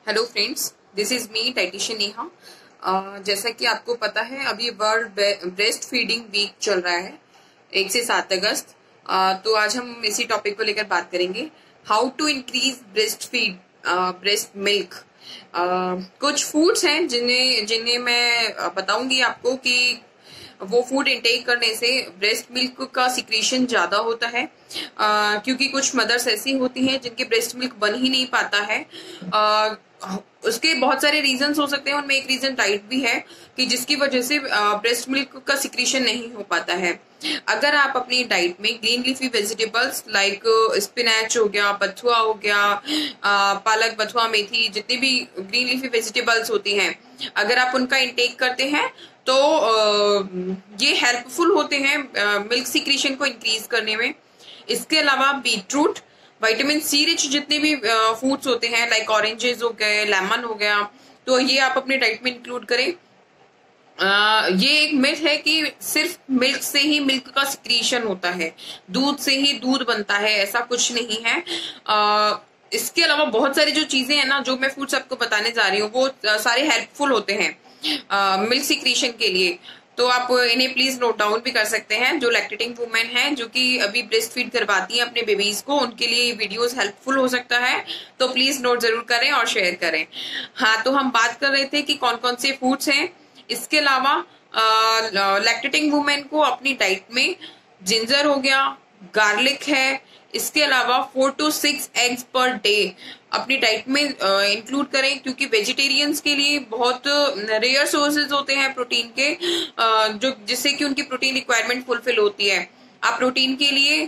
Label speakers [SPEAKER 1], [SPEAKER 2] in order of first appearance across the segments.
[SPEAKER 1] Hello friends, this is me dietitian Neha. जैसा कि आपको पता है अभी वर्ल्ड ब्रेस्ट फीडिंग वीक चल रहा है 1 से 7 अगस्त। तो आज हम इसी टॉपिक को लेकर बात करेंगे, how to increase breast milk. कुछ फूड्स हैं जिन्हें जिन्हें मैं बताऊंगी आपको कि वो फूड इंटेक करने से ब्रेस्ट मिल्क का सिक्रीशन ज्यादा होता है, क्योंकि कुछ मदर्स ऐसी होती हैं जिनके ब्रेस्ट मिल्क बन ही नहीं पाता है। उसके बहुत सारे रीजंस हो सकते हैं, उनमें एक रीजन डाइट भी है कि जिसकी वजह से ब्रेस्ट मिल्क का सिक्रीशन नहीं हो पाता है। अगर आप अपनी डाइट में green leafy vegetables like spinach हो गया, बथुआ हो गया, पालक, बथुआ, मेथी, जितनी भी ग्रीन लीफी वेजिटेबल्स होती हैं, अगर आप उनका इंटेक करते हैं तो ये हेल्पफुल होते हैं मिल्क सिक्रीशन को इंक्रीज करने में। इसके अलावा बीटरूट, विटामिन सी रिच जितने भी फूड्स होते हैं लाइक ऑरेंजेस हो गए, लेमन हो गया, तो ये आप अपने डाइट में इंक्लूड करें। ये एक मिथ है कि सिर्फ मिल्क से ही मिल्क का सिक्रीशन होता है, दूध से ही दूध बनता है, ऐसा कुछ नहीं है। इसके अलावा बहुत सारी जो चीजें हैं ना, जो मैं फूड्स आपको बताने जा रही हूँ, वो सारे हेल्पफुल होते हैं मिल्क सिक्रीशन के लिए। तो आप इन्हें प्लीज नोट डाउन भी कर सकते हैं। जो लैक्टेटिंग वुमेन हैं, जो कि अभी ब्रेस्ट फीड करवाती हैं अपने बेबीज को, उनके लिए ये वीडियोस हेल्पफुल हो सकता है, तो प्लीज नोट जरूर करें और शेयर करें। हाँ, तो हम बात कर रहे थे कि कौन कौन से फूड्स हैं। इसके अलावा लैक्टेटिंग वुमेन को अपनी डाइट में जिंजर हो गया, गार्लिक है, इसके अलावा 4 to 6 एग्स पर डे अपनी डाइट में इंक्लूड करें, क्योंकि वेजिटेरियंस के लिए बहुत रेयर सोर्सेज होते हैं प्रोटीन के, जो जिससे कि उनकी प्रोटीन रिक्वायरमेंट फुलफिल होती है। आप प्रोटीन के लिए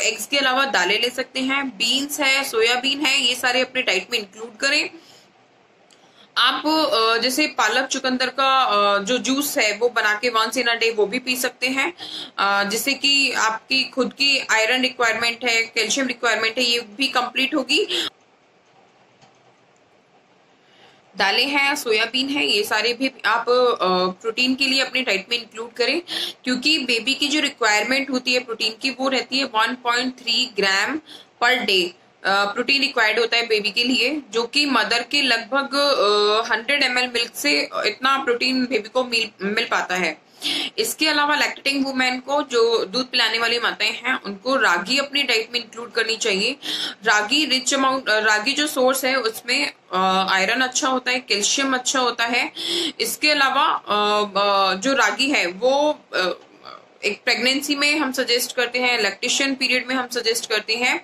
[SPEAKER 1] एग्स के अलावा दालें ले सकते हैं, बीन्स है, सोयाबीन है, ये सारे अपने डाइट में इंक्लूड करें। आप जैसे पालक चुकंदर का जो जूस है वो बना के वंस इन अ डे वो भी पी सकते हैं, जिससे कि आपकी खुद की आयरन रिक्वायरमेंट है, कैल्शियम रिक्वायरमेंट है, ये भी कंप्लीट होगी। दालें हैं, सोयाबीन है, ये सारे भी आप प्रोटीन के लिए अपने डाइट में इंक्लूड करें, क्योंकि बेबी की जो रिक्वायरमेंट होती है प्रोटीन की, वो रहती है 1.3 ग्राम पर डे। प्रोटीन रिक्वायर्ड होता है बेबी के लिए, जो कि मदर के लगभग 100 ml मिल्क से इतना प्रोटीन बेबी को मिल पाता है। इसके अलावा लैक्टेटिंग वुमेन को, जो दूध पिलाने वाली माताएं हैं, उनको रागी अपनी डाइट में इंक्लूड करनी चाहिए। रागी रिच अमाउंट, रागी जो सोर्स है उसमें आयरन अच्छा होता है, कैल्शियम अच्छा होता है। इसके अलावा जो रागी है वो एक प्रेगनेंसी में हम सजेस्ट करते हैं, लैक्टेशन पीरियड में हम सजेस्ट करते हैं,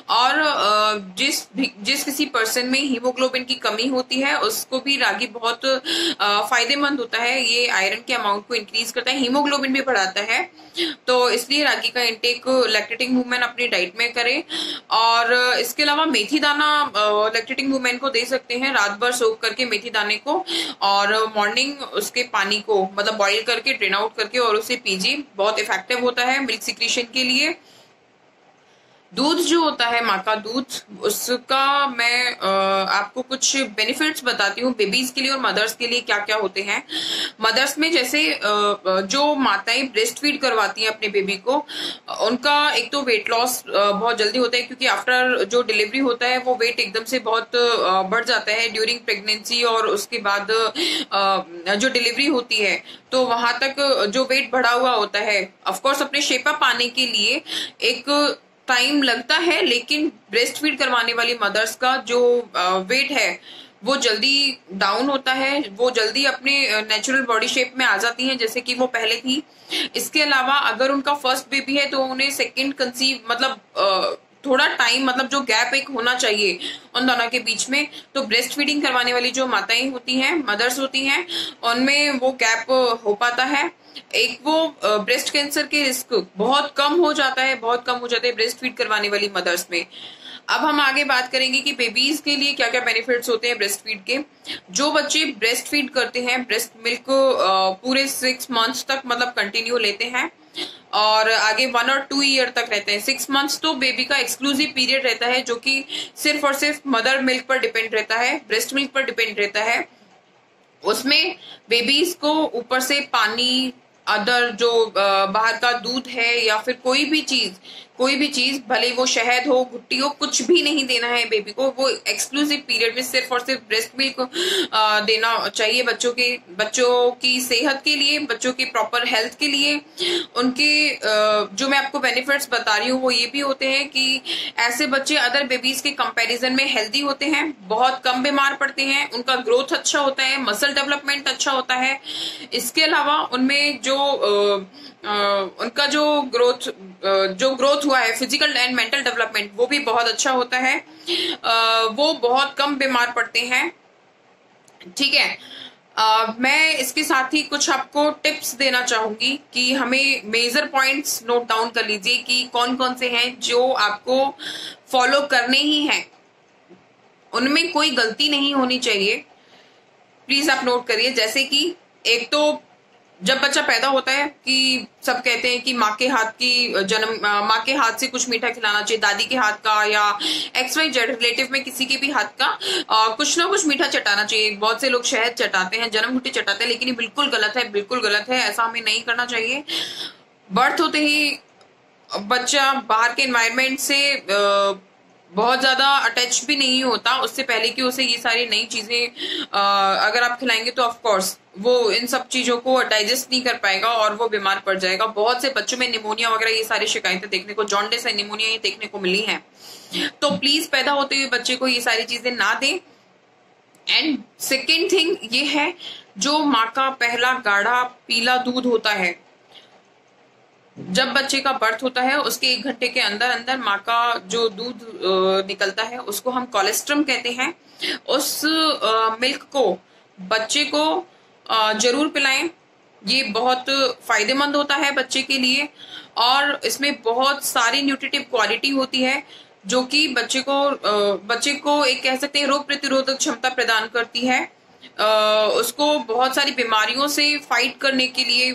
[SPEAKER 1] और जिस किसी पर्सन में हीमोग्लोबिन की कमी होती है उसको भी रागी बहुत फायदेमंद होता है। ये आयरन के अमाउंट को इंक्रीज करता है, हीमोग्लोबिन भी बढ़ाता है, तो इसलिए रागी का इंटेक लैक्टेटिंग वुमेन अपनी डाइट में करें। और इसके अलावा मेथी दाना लैक्टेटिंग वुमेन को दे सकते हैं, रात भर सोक करके मेथी दाने को, और मॉर्निंग उसके पानी को मतलब बॉईल करके ड्रेन आउट करके और उसे पीजिए, बहुत इफेक्टिव होता है मिल्क सिक्रीशन के लिए। दूध जो होता है, माँ का दूध, उसका मैं आपको कुछ बेनिफिट्स बताती हूँ बेबीज के लिए और मदर्स के लिए क्या क्या होते हैं। मदर्स में जैसे जो माताएं ब्रेस्ट फीड करवाती हैं अपने बेबी को, उनका एक तो वेट लॉस बहुत जल्दी होता है, क्योंकि आफ्टर जो डिलीवरी होता है वो वेट एकदम से बहुत बढ़ जाता है ड्यूरिंग प्रेगनेंसी, और उसके बाद जो डिलीवरी होती है तो वहां तक जो वेट बढ़ा हुआ होता है, ऑफकोर्स अपने शेप अप आने के लिए एक टाइम लगता है, लेकिन ब्रेस्ट फीड करवाने वाली मदर्स का जो वेट है वो जल्दी डाउन होता है, वो जल्दी अपने नेचुरल बॉडी शेप में आ जाती हैं जैसे कि वो पहले थी। इसके अलावा अगर उनका फर्स्ट बेबी है तो उन्हें सेकंड कंसीव मतलब थोड़ा टाइम, मतलब जो गैप एक होना चाहिए उन दोनों के बीच में, तो ब्रेस्ट फीडिंग करवाने वाली जो माताएं होती हैं, मदर्स होती हैं, उनमें वो गैप हो पाता है। एक वो ब्रेस्ट कैंसर के रिस्क बहुत कम हो जाता है, बहुत कम हो जाते हैं ब्रेस्ट फीड करवाने वाली मदर्स में। अब हम आगे बात करेंगे कि बेबीज के लिए क्या क्या बेनिफिट्स होते हैं ब्रेस्ट फीड के। जो बच्चे ब्रेस्ट फीड करते हैं, ब्रेस्ट मिल्क पूरे 6 मंथ्स तक मतलब कंटिन्यू लेते हैं, और आगे 1 और 2 ईयर तक रहते हैं। 6 मंथ्स तो बेबी का एक्सक्लूसिव पीरियड रहता है, जो कि सिर्फ और सिर्फ मदर मिल्क पर डिपेंड रहता है, ब्रेस्ट मिल्क पर डिपेंड रहता है। उसमें बेबीज को ऊपर से पानी, अदर जो बाहर का दूध है या फिर कोई भी चीज कोई भी चीज, भले वो शहद हो, घुट्टी हो, कुछ भी नहीं देना है बेबी को। वो एक्सक्लूसिव पीरियड में सिर्फ और सिर्फ ब्रेस्ट मिल्क देना चाहिए बच्चों की सेहत के लिए, बच्चों की प्रॉपर हेल्थ के लिए। उनके जो मैं आपको बेनिफिट्स बता रही हूँ वो ये भी होते हैं कि ऐसे बच्चे अदर बेबीज के कंपैरिजन में हेल्दी होते हैं, बहुत कम बीमार पड़ते हैं, उनका ग्रोथ अच्छा होता है, मसल डेवलपमेंट अच्छा होता है। इसके अलावा उनमें जो उनका जो ग्रोथ हुआ है, फिजिकल एंड मेंटल डेवलपमेंट, वो भी बहुत अच्छा होता है। वो बहुत कम बीमार पड़ते हैं। ठीक है। मैं इसके साथ ही कुछ आपको टिप्स देना चाहूंगी कि हमें मेजर पॉइंट्स नोट डाउन कर लीजिए कि कौन कौन से हैं जो आपको फॉलो करने ही हैं, उनमें कोई गलती नहीं होनी चाहिए। प्लीज आप नोट करिए। जैसे कि एक तो जब बच्चा पैदा होता है कि सब कहते हैं कि माँ के हाथ से कुछ मीठा खिलाना चाहिए, दादी के हाथ का या XYZ रिलेटिव में किसी के भी हाथ का कुछ ना कुछ मीठा चटाना चाहिए। बहुत से लोग शहद चटाते हैं, जन्म घुट्टी चटाते हैं, लेकिन ये बिल्कुल गलत है, बिल्कुल गलत है। ऐसा हमें नहीं करना चाहिए। बर्थ होते ही बच्चा बाहर के एनवायरनमेंट से बहुत ज्यादा अटैच भी नहीं होता। उससे पहले कि उसे ये सारी नई चीजें अगर आप खिलाएंगे तो ऑफ कोर्स वो इन सब चीजों को डाइजेस्ट नहीं कर पाएगा और वो बीमार पड़ जाएगा। बहुत से बच्चों में निमोनिया वगैरह ये सारी शिकायतें देखने को, जॉन्डिस एंड निमोनिया ये देखने को मिली हैं। तो प्लीज पैदा होते हुए बच्चे को ये सारी चीजें ना दें। एंड सेकेंड थिंग ये है, जो माँ का पहला गाढ़ा पीला दूध होता है, जब बच्चे का बर्थ होता है उसके 1 घंटे के अंदर अंदर माँ का जो दूध निकलता है उसको हम कोलेस्ट्रम कहते हैं। उस मिल्क को बच्चे को जरूर पिलाएं। ये बहुत फायदेमंद होता है बच्चे के लिए और इसमें बहुत सारी न्यूट्रिटिव क्वालिटी होती है जो कि बच्चे को एक कह सकते हैं रोग प्रतिरोधक क्षमता प्रदान करती है। उसको बहुत सारी बीमारियों से फाइट करने के लिए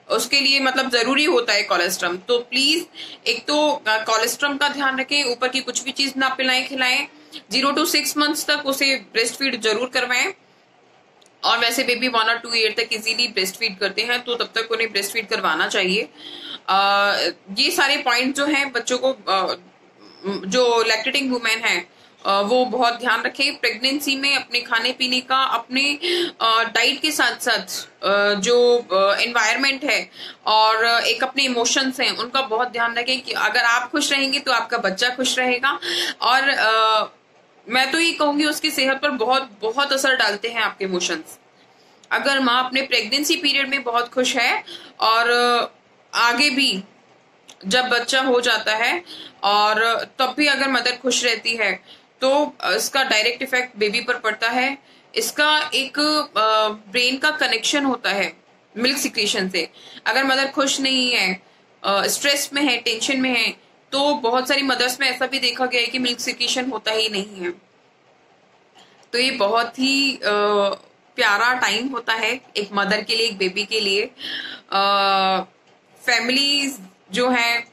[SPEAKER 1] उसके लिए मतलब जरूरी होता है कोलेस्ट्रम। तो प्लीज एक तो कोलेस्ट्रम का ध्यान रखें, ऊपर की कुछ भी चीज ना पिलाएं खिलाएं। 0 to 6 मंथ्स तक उसे ब्रेस्ट फीड जरूर करवाएं। और वैसे बेबी 1 or 2 ईयर तक इजीली ब्रेस्ट फीड करते हैं, तो तब तक उन्हें ब्रेस्ट फीड करवाना चाहिए। ये सारे पॉइंट जो हैं बच्चों को जो लैक्टेटिंग वुमेन है वो बहुत ध्यान रखें। प्रेगनेंसी में अपने खाने पीने का, अपने डाइट के साथ साथ जो एनवायरनमेंट है और एक अपने इमोशंस हैं उनका बहुत ध्यान रखें कि अगर आप खुश रहेंगे तो आपका बच्चा खुश रहेगा। और मैं तो ये कहूंगी उसकी सेहत पर बहुत बहुत असर डालते हैं आपके इमोशंस। अगर माँ अपने प्रेगनेंसी पीरियड में बहुत खुश है और आगे भी जब बच्चा हो जाता है और तब भी अगर मदर खुश रहती है तो इसका डायरेक्ट इफेक्ट बेबी पर पड़ता है। इसका एक ब्रेन का कनेक्शन होता है मिल्क सिक्रीशन से। अगर मदर खुश नहीं है, स्ट्रेस में है, टेंशन में है, तो बहुत सारी मदर्स में ऐसा भी देखा गया है कि मिल्क सिक्रीशन होता ही नहीं है। तो ये बहुत ही प्यारा टाइम होता है एक मदर के लिए, एक बेबी के लिए। फैमिली जो है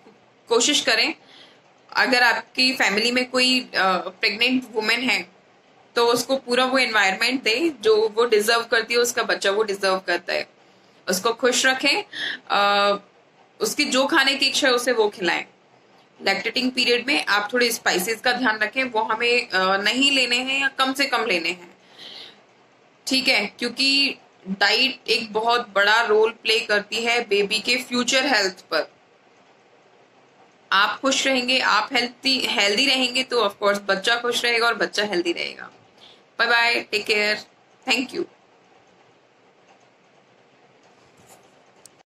[SPEAKER 1] कोशिश करें, अगर आपकी फैमिली में कोई प्रेग्नेंट वुमेन है तो उसको पूरा वो एनवायरनमेंट दे जो वो डिजर्व करती है, उसका बच्चा वो डिजर्व करता है। उसको खुश रखें, उसकी जो खाने की इच्छा है उसे वो खिलाएं। लैक्टेटिंग पीरियड में आप थोड़े स्पाइसेस का ध्यान रखें, वो हमें नहीं लेने हैं या कम से कम लेने हैं। ठीक है, क्योंकि डाइट एक बहुत बड़ा रोल प्ले करती है बेबी के फ्यूचर हेल्थ पर। आप खुश रहेंगे, आप हेल्दी रहेंगे तो ऑफ कोर्स बच्चा खुश रहेगा और बच्चा हेल्दी रहेगा। Bye bye, take care, thank you.